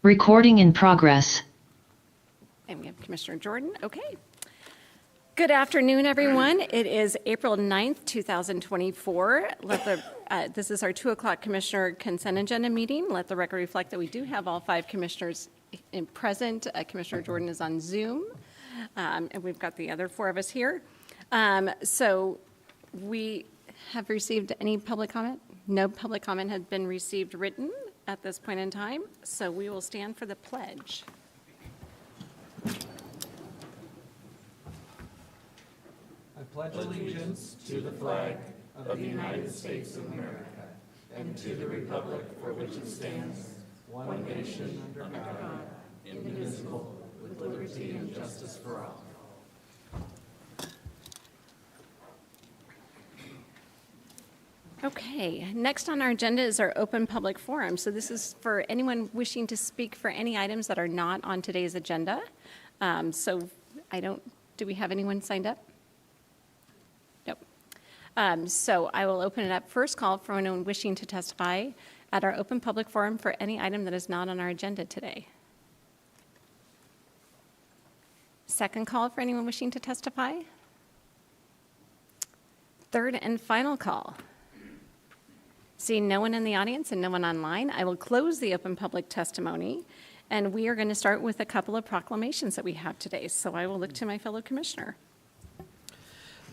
Recording in progress. And we have Commissioner Jordan. Okay. Good afternoon, everyone. It is April 9th, 2024. This is our 2 o'clock Commissioner Consent Agenda meeting. Let the record reflect that we do have all 5 commissioners present. Commissioner Jordan is on Zoom, and we've got the other 4 of us here. So we have received any public comment? No public comment has been received written at this point in time, so we will stand for the pledge. I pledge allegiance to the flag of the United States of America and to the republic for which it stands, one nation under God, indivisible, with liberty and justice for all. Okay, next on our agenda is our open public forum. So this is for anyone wishing to speak for any items that are not on today's agenda. Do we have anyone signed up? Nope. So I will open it up. First call for anyone wishing to testify at our open public forum for any item that is not on our agenda today. Second call for anyone wishing to testify. Third and final call. Seeing no one in the audience and no one online, I will close the open public testimony, and we are going to start with a couple of proclamations that we have today. So I will look to my fellow commissioner.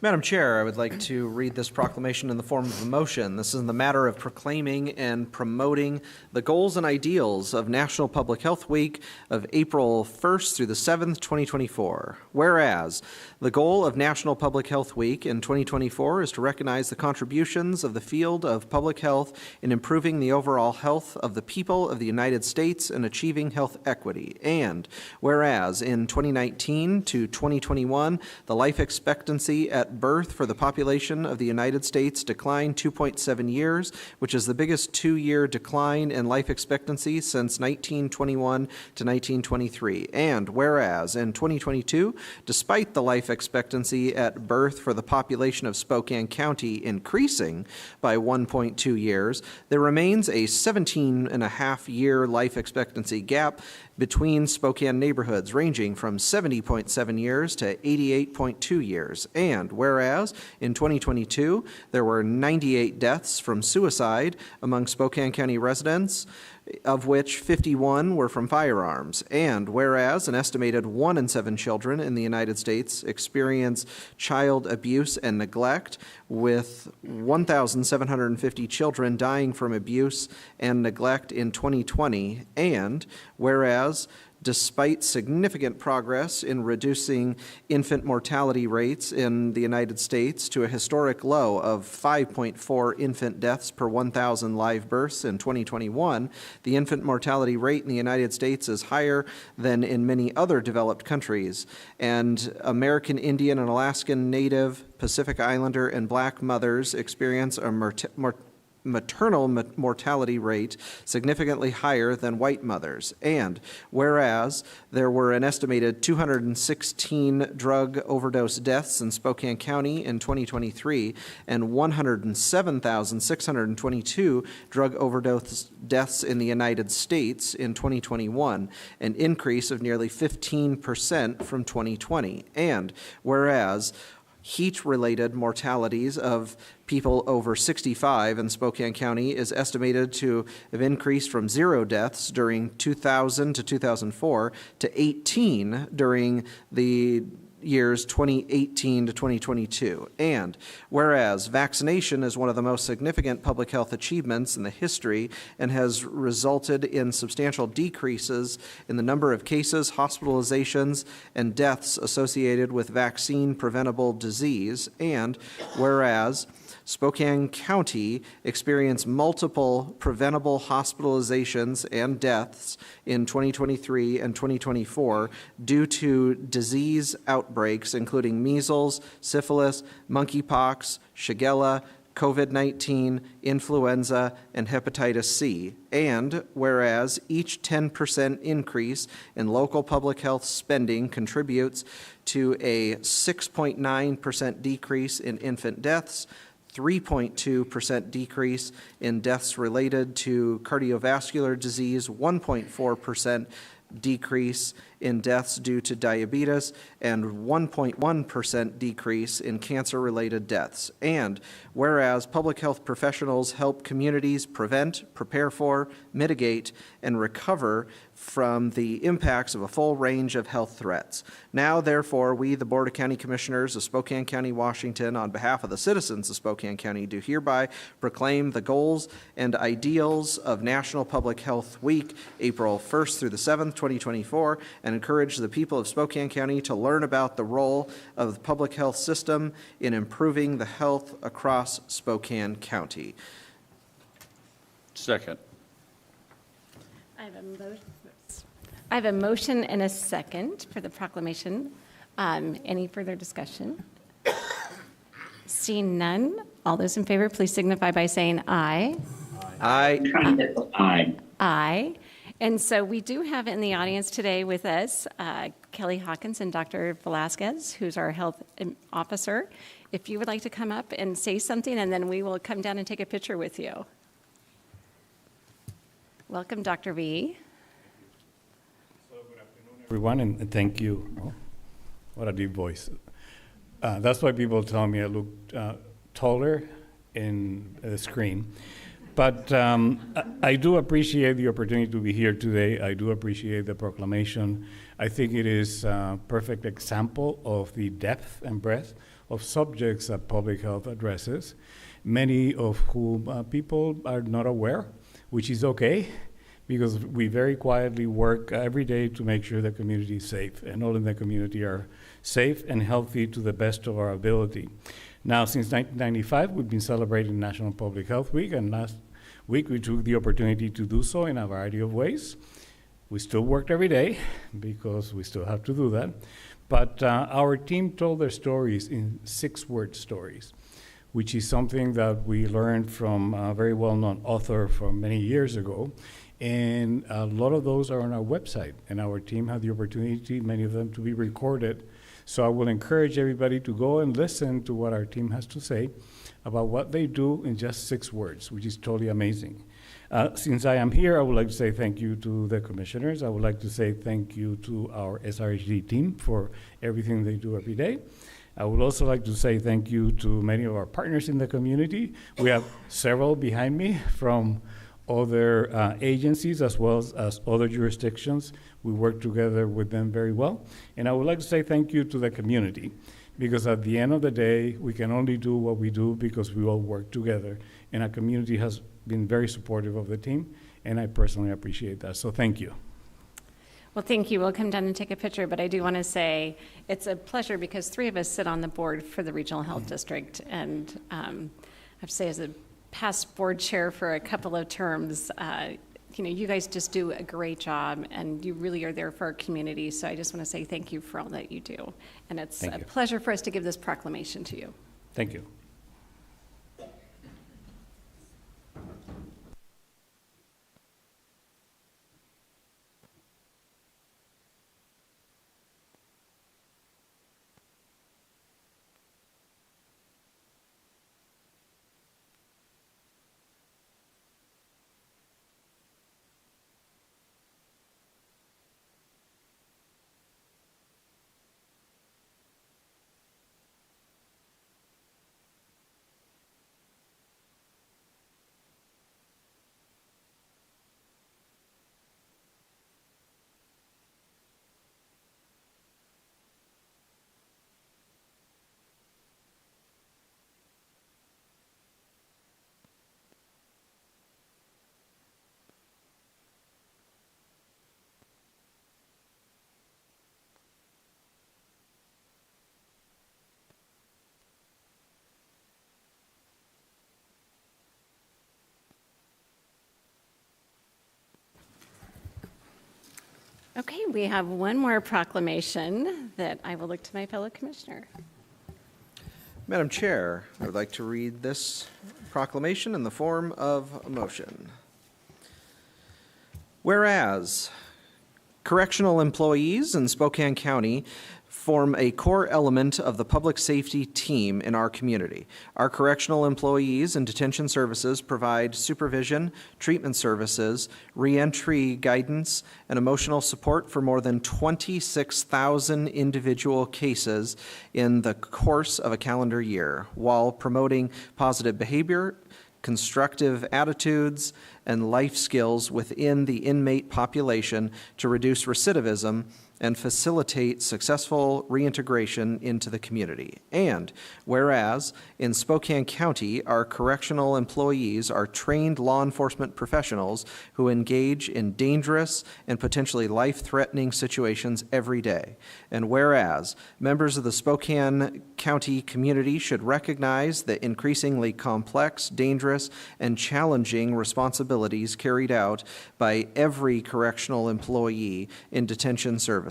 Madam Chair, I would like to read this proclamation in the form of a motion. This is in the matter of proclaiming and promoting the goals and ideals of National Public Health Week of April 1st through the 7th, 2024. Whereas, the goal of National Public Health Week in 2024 is to recognize the contributions of the field of public health in improving the overall health of the people of the United States and achieving health equity. And whereas, in 2019 to 2021, the life expectancy at birth for the population of the United States declined 2.7 years, which is the biggest 2-year decline in life expectancy since 1921 to 1923. And whereas in 2022, despite the life expectancy at birth for the population of Spokane County increasing by 1.2 years, there remains a 17.5-year life expectancy gap between Spokane neighborhoods ranging from 70.7 years to 88.2 years. And whereas in 2022, there were 98 deaths from suicide among Spokane County residents, of which 51 were from firearms. And whereas an estimated 1 in 7 children in the United States experience child abuse and neglect, with 1,750 children dying from abuse and neglect in 2020. And whereas despite significant progress in reducing infant mortality rates in the United States to a historic low of 5.4 infant deaths per 1,000 live births in 2021, the infant mortality rate in the United States is higher than in many other developed countries. And American Indian and Alaskan Native, Pacific Islander, and Black mothers experience a maternal mortality rate significantly higher than white mothers. And whereas there were an estimated 216 drug overdose deaths in Spokane County in 2023 and 107,622 drug overdose deaths in the United States in 2021, an increase of nearly 15% from 2020. And whereas heat-related mortalities of people over 65 in Spokane County is estimated to have increased from 0 deaths during 2000 to 2004 to 18 during the years 2018 to 2022. And whereas vaccination is one of the most significant public health achievements in the history and has resulted in substantial decreases in the number of cases, hospitalizations, and deaths associated with vaccine-preventable disease. And whereas Spokane County experienced multiple preventable hospitalizations and deaths in 2023 and 2024 due to disease outbreaks, including measles, syphilis, monkeypox, Shigella, COVID-19, influenza, and hepatitis C. And whereas each 10% increase in local public health spending contributes to a 6.9% decrease in infant deaths, 3.2% decrease in deaths related to cardiovascular disease, 1.4% decrease in deaths due to diabetes, and 1.1% decrease in cancer-related deaths. And whereas public health professionals help communities prevent, prepare for, mitigate, and recover from the impacts of a full range of health threats. Now, therefore, we, the Board of County Commissioners of Spokane County, Washington, on behalf of the citizens of Spokane County, do hereby proclaim the goals and ideals of National Public Health Week, April 1st through the 7th, 2024, and encourage the people of Spokane County to learn about the role of the public health system in improving the health across Spokane County. Second. I have a motion and a second for the proclamation. Any further discussion? Seeing none, all those in favor, please signify by saying aye. Aye. Aye. Aye. And so we do have in the audience today with us Kelly Hawkins and Dr. Velasquez, who's our health officer. If you would like to come up and say something, and then we will come down and take a picture with you. Welcome, Dr. V. Everyone, and thank you. Oh, what a deep voice. That's why people tell me I look taller in the screen. But I do appreciate the opportunity to be here today. I do appreciate the proclamation. I think it is a perfect example of the depth and breadth of subjects that public health addresses, many of whom people are not aware, which is okay, because we very quietly work every day to make sure the community is safe, and all in the community are safe and healthy to the best of our ability. Now, since 1995, we've been celebrating National Public Health Week, and last week we took the opportunity to do so in a variety of ways. We still worked every day, because we still have to do that, but our team told their stories in 6-word stories, which is something that we learned from a very well-known author from many years ago. And a lot of those are on our website, and our team had the opportunity, many of them, to be recorded. So I will encourage everybody to go and listen to what our team has to say about what they do in just 6 words, which is totally amazing. Since I am here, I would like to say thank you to the commissioners. I would like to say thank you to our SRHD team for everything they do every day. I would also like to say thank you to many of our partners in the community. We have several behind me from other agencies as well as other jurisdictions. We work together with them very well. And I would like to say thank you to the community, because at the end of the day, we can only do what we do because we all work together. And our community has been very supportive of the team, and I personally appreciate that. So thank you. Well, thank you. We'll come down and take a picture, but I do want to say it's a pleasure because 3 of us sit on the board for the Regional Health District. And I have to say, as a past board chair for a couple of terms, you guys just do a great job, and you really are there for our community. So I just want to say thank you for all that you do. And it's a pleasure for us to give this proclamation to you. Thank you. Okay, we have one more proclamation that I will look to my fellow commissioner. Madam Chair, I would like to read this proclamation in the form of a motion. Whereas correctional employees in Spokane County form a core element of the public safety team in our community. Our correctional employees and detention services provide supervision, treatment services, reentry guidance, and emotional support for more than 26,000 individual cases in the course of a calendar year, while promoting positive behavior, constructive attitudes, and life skills within the inmate population to reduce recidivism and facilitate successful reintegration into the community. And whereas in Spokane County, our correctional employees are trained law enforcement professionals who engage in dangerous and potentially life-threatening situations every day. And whereas members of the Spokane County community should recognize the increasingly complex, dangerous, and challenging responsibilities carried out by every correctional employee in detention services.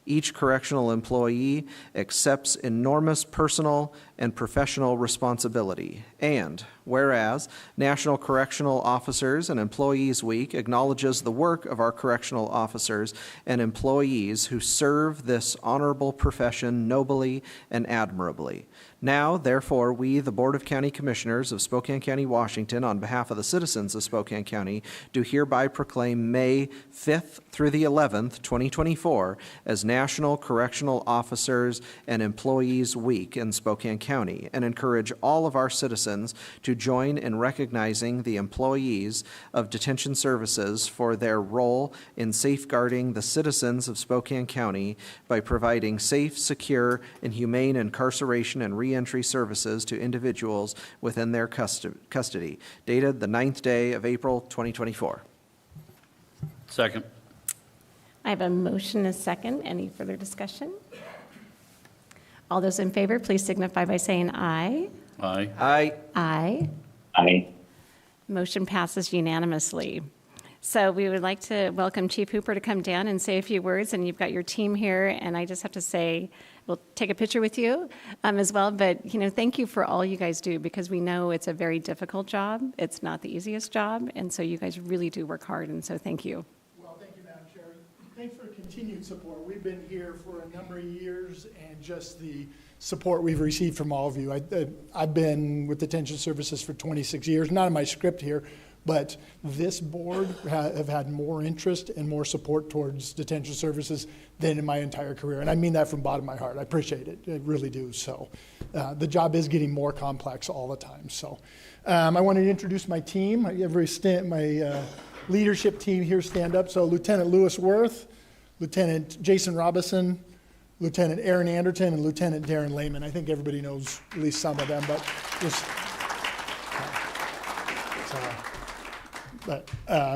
Each correctional employee accepts enormous personal and professional responsibility. And whereas National Correctional Officers and Employees Week acknowledges the work of our correctional officers and employees who serve this honorable profession nobly and admirably. Now, therefore, we, the Board of County Commissioners of Spokane County, Washington, on behalf of the citizens of Spokane County, do hereby proclaim May 5th through the 11th, 2024, as National Correctional Officers and Employees Week in Spokane County, and encourage all of our citizens to join in recognizing the employees of detention services for their role in safeguarding the citizens of Spokane County by providing safe, secure, and humane incarceration and reentry services to individuals within their custody, dated the 9th day of April, 2024. Second. I have a motion and a second. Any further discussion? All those in favor, please signify by saying aye. Aye. Aye. Aye. Aye. Motion passes unanimously. So we would like to welcome Chief Hooper to come down and say a few words, and you've got your team here, and I just have to say, we'll take a picture with you as well, but thank you for all you guys do, because we know it's a very difficult job. It's not the easiest job, and so you guys really do work hard, and so thank you. Well, thank you, Madam Chair. Thanks for continued support. We've been here for a number of years, and just the support we've received from all of you. I've been with detention services for 26 years, not in my script here, but this board have had more interest and more support towards detention services than in my entire career. And I mean that from the bottom of my heart. I appreciate it. I really do. So the job is getting more complex all the time. So I wanted to introduce my team. My leadership team here stand up. So Lieutenant Lewis Worth, Lieutenant Jason Robinson, Lieutenant Aaron Anderton, and Lieutenant Darren Lehman. I think everybody knows at least some of them, but just... But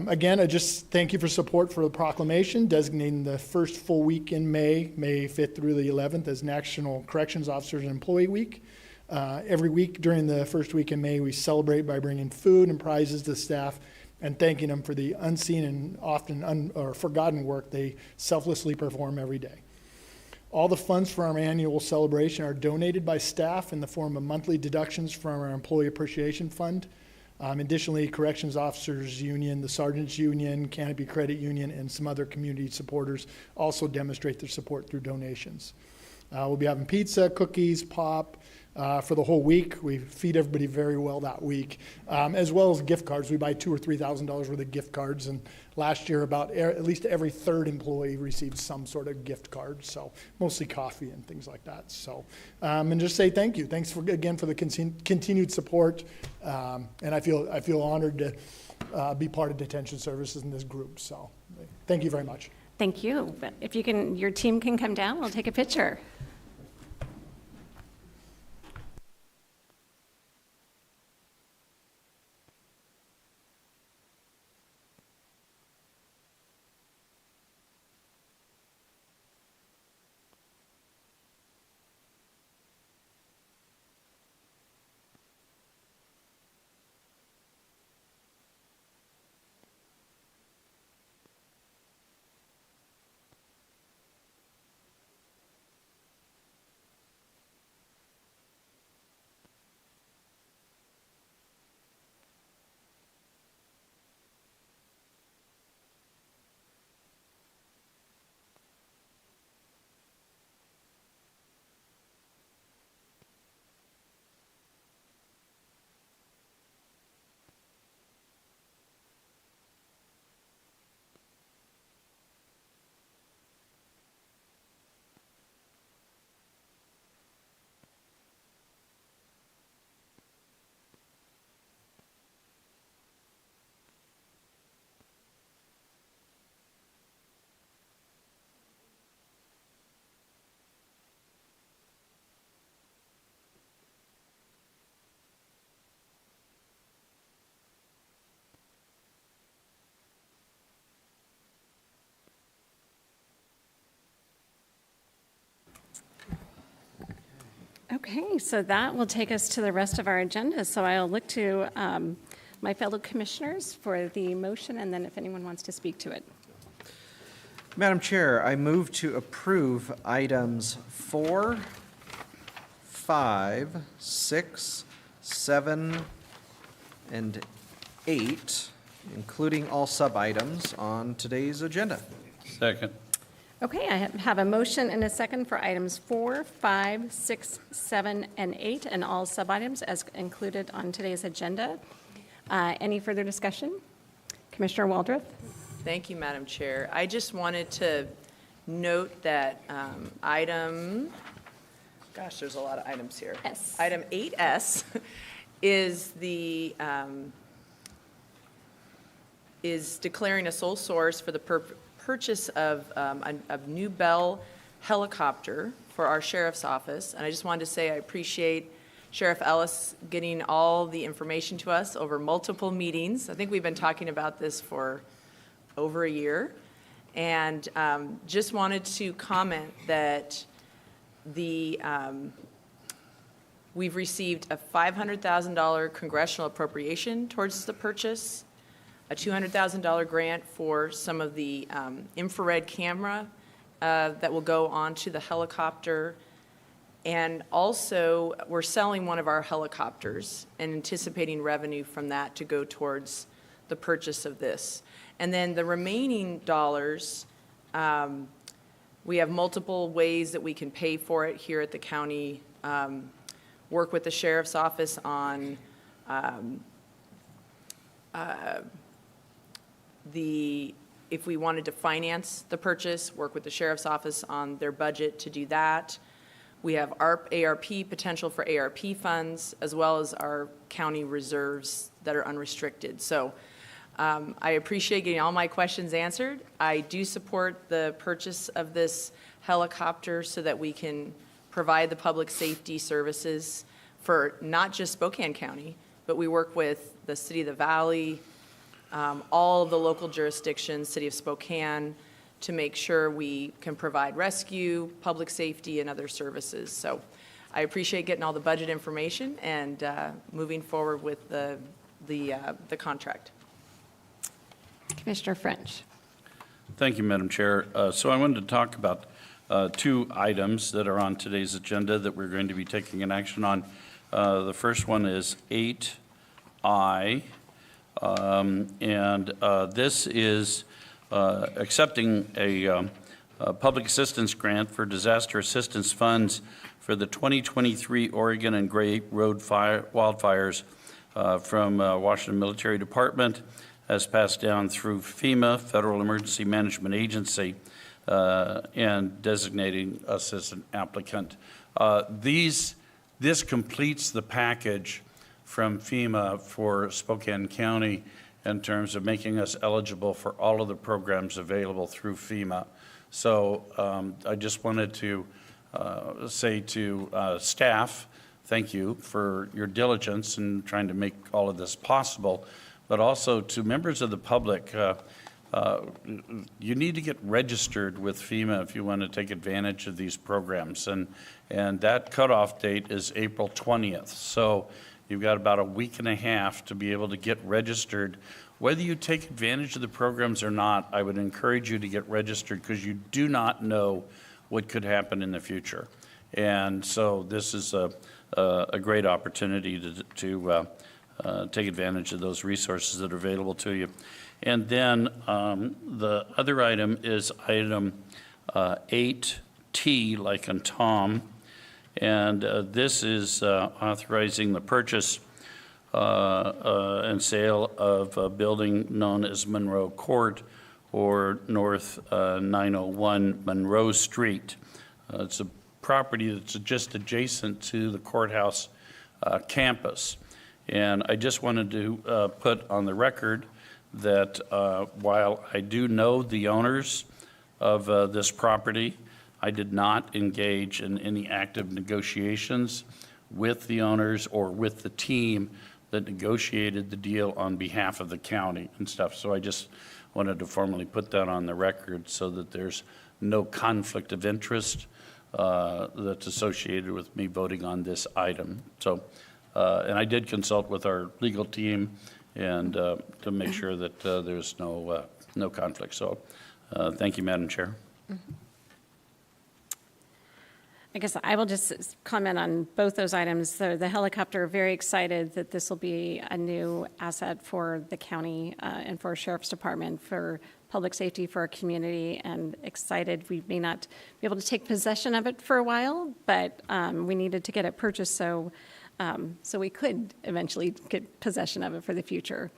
again, I just thank you for support for the proclamation designating the first full week in May 5th through the 11th, as National Corrections Officers and Employee Week. Every week during the first week in May, we celebrate by bringing food and prizes to staff and thanking them for the unseen and often forgotten work they selflessly perform every day. All the funds for our annual celebration are donated by staff in the form of monthly deductions from our Employee Appreciation Fund. Additionally, Corrections Officers Union, the Sergeants Union, Canopy Credit Union, and some other community supporters also demonstrate their support through donations. We'll be having pizza, cookies, pop for the whole week. We feed everybody very well that week, as well as gift cards. We buy $2,000 or $3,000 worth of gift cards, and last year about at least every third employee received some sort of gift card, so mostly coffee and things like that. So, and just say thank you. Thanks again for the continued support, and I feel honored to be part of detention services in this group. So, thank you very much. Thank you. But if your team can come down, we'll take a picture. Okay, so that will take us to the rest of our agenda. So I'll look to my fellow commissioners for the motion, and then if anyone wants to speak to it. Madam Chair, I move to approve items 4, 5, 6, 7, and 8, including all sub-items on today's agenda. Second. Okay, I have a motion and a second for items 4, 5, 6, 7, and 8, and all sub-items as included on today's agenda. Any further discussion? Commissioner Waldron? Thank you, Madam Chair. I just wanted to note that there's a lot of items here. S. Item 8S is is declaring a sole source for the purchase of a new Bell helicopter for our sheriff's office. And I just wanted to say I appreciate Sheriff Ellis getting all the information to us over multiple meetings. I think we've been talking about this for over a year. And just wanted to comment that we've received a $500,000 congressional appropriation towards the purchase, a $200,000 grant for some of the infrared camera that will go onto the helicopter. And also, we're selling one of our helicopters and anticipating revenue from that to go towards the purchase of this. And then the remaining dollars, we have multiple ways that we can pay for it here at the county. Work with the sheriff's office on if we wanted to finance the purchase, work with the sheriff's office on their budget to do that. We have ARP potential for ARP funds, as well as our county reserves that are unrestricted. So I appreciate getting all my questions answered. I do support the purchase of this helicopter so that we can provide the public safety services for not just Spokane County, but we work with the City of the Valley, all of the local jurisdictions, City of Spokane, to make sure we can provide rescue, public safety, and other services. So I appreciate getting all the budget information and moving forward with the contract. Commissioner French. Thank you, Madam Chair. So I wanted to talk about two items that are on today's agenda that we're going to be taking an action on. The first one is 8I, and this is accepting a public assistance grant for disaster assistance funds for the 2023 Oregon and Gray Road wildfires from Washington Military Department, as passed down through FEMA, Federal Emergency Management Agency, and designating us as an applicant. This completes the package from FEMA for Spokane County in terms of making us eligible for all of the programs available through FEMA. So I just wanted to say to staff, thank you for your diligence in trying to make all of this possible, but also to members of the public, you need to get registered with FEMA if you want to take advantage of these programs. And that cutoff date is April 20th. So you've got about a week and a half to be able to get registered. Whether you take advantage of the programs or not, I would encourage you to get registered because you do not know what could happen in the future. And so this is a great opportunity to take advantage of those resources that are available to you. And then the other item is item 8T, like in Tom. And this is authorizing the purchase and sale of a building known as Monroe Court, or North 901 Monroe Street. It's a property that's just adjacent to the courthouse campus. And I just wanted to put on the record that while I do know the owners of this property, I did not engage in any active negotiations with the owners or with the team that negotiated the deal on behalf of the county and stuff. So I just wanted to formally put that on the record so that there's no conflict of interest that's associated with me voting on this item. So, and I did consult with our legal team and to make sure that there's no conflict. So, thank you, Madam Chair. I guess I will just comment on both those items. So the helicopter, very excited that this will be a new asset for the county and for our Sheriff's Department, for public safety, for our community, and excited. We may not be able to take possession of it for a while, but we needed to get it purchased so we could eventually get possession of it for the future.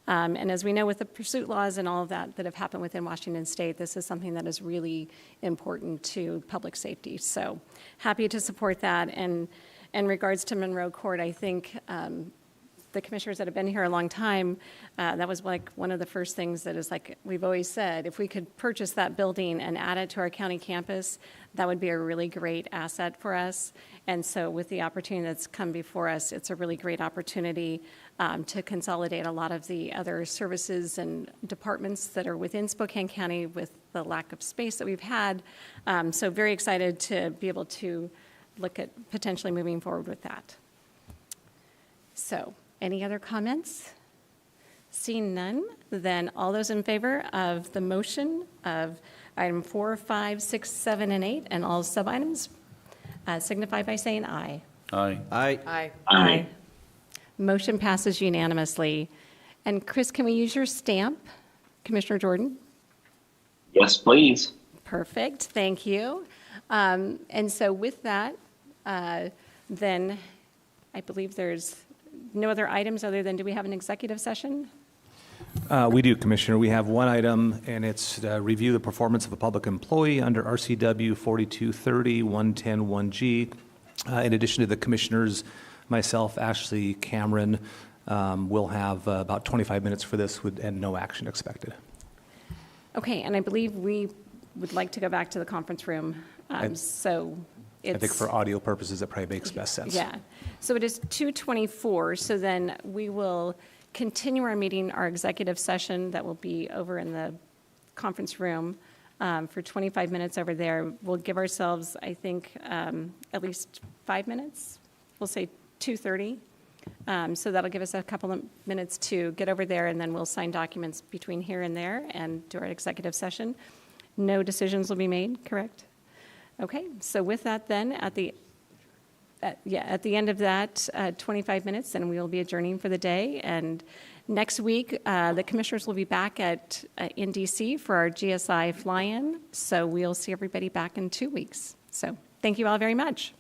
And as we know with the pursuit laws and all of that have happened within Washington State, this is something that is really important to public safety. So happy to support that. And in regards to Monroe Court, I think the commissioners that have been here a long time, that was like one of the first things that is like we've always said, if we could purchase that building and add it to our county campus, that would be a really great asset for us. And so with the opportunity that's come before us, it's a really great opportunity to consolidate a lot of the other services and departments that are within Spokane County with the lack of space that we've had. So very excited to be able to look at potentially moving forward with that. So any other comments? Seeing none, then all those in favor of the motion of item 4, 5, 6, 7, and 8, and all sub-items, signify by saying aye. Aye. Aye. Aye. Aye. Motion passes unanimously. And Chris, can we use your stamp? Commissioner Jordan? Yes, please. Perfect, thank you. And so with that, then I believe there's no other items other than, do we have an executive session? We do, Commissioner. We have one item, and it's review the performance of a public employee under RCW 4230-110-1G. In addition to the commissioners, myself, Ashley, Cameron, will have about 25 minutes for this and no action expected. Okay, and I believe we would like to go back to the conference room. So it's... I think for audio purposes, it probably makes best sense. Yeah. So it is 2:24, so then we will continue our meeting, our executive session that will be over in the conference room for 25 minutes over there. We'll give ourselves, I think, at least 5 minutes. We'll say 2:30. So that'll give us a couple of minutes to get over there, and then we'll sign documents between here and there and do our executive session. No decisions will be made, correct? Okay, so with that then, at the end of that 25 minutes, then we will be adjourning for the day. And next week, the commissioners will be back in DC for our GSI fly-in. So we'll see everybody back in 2 weeks. So thank you all very much.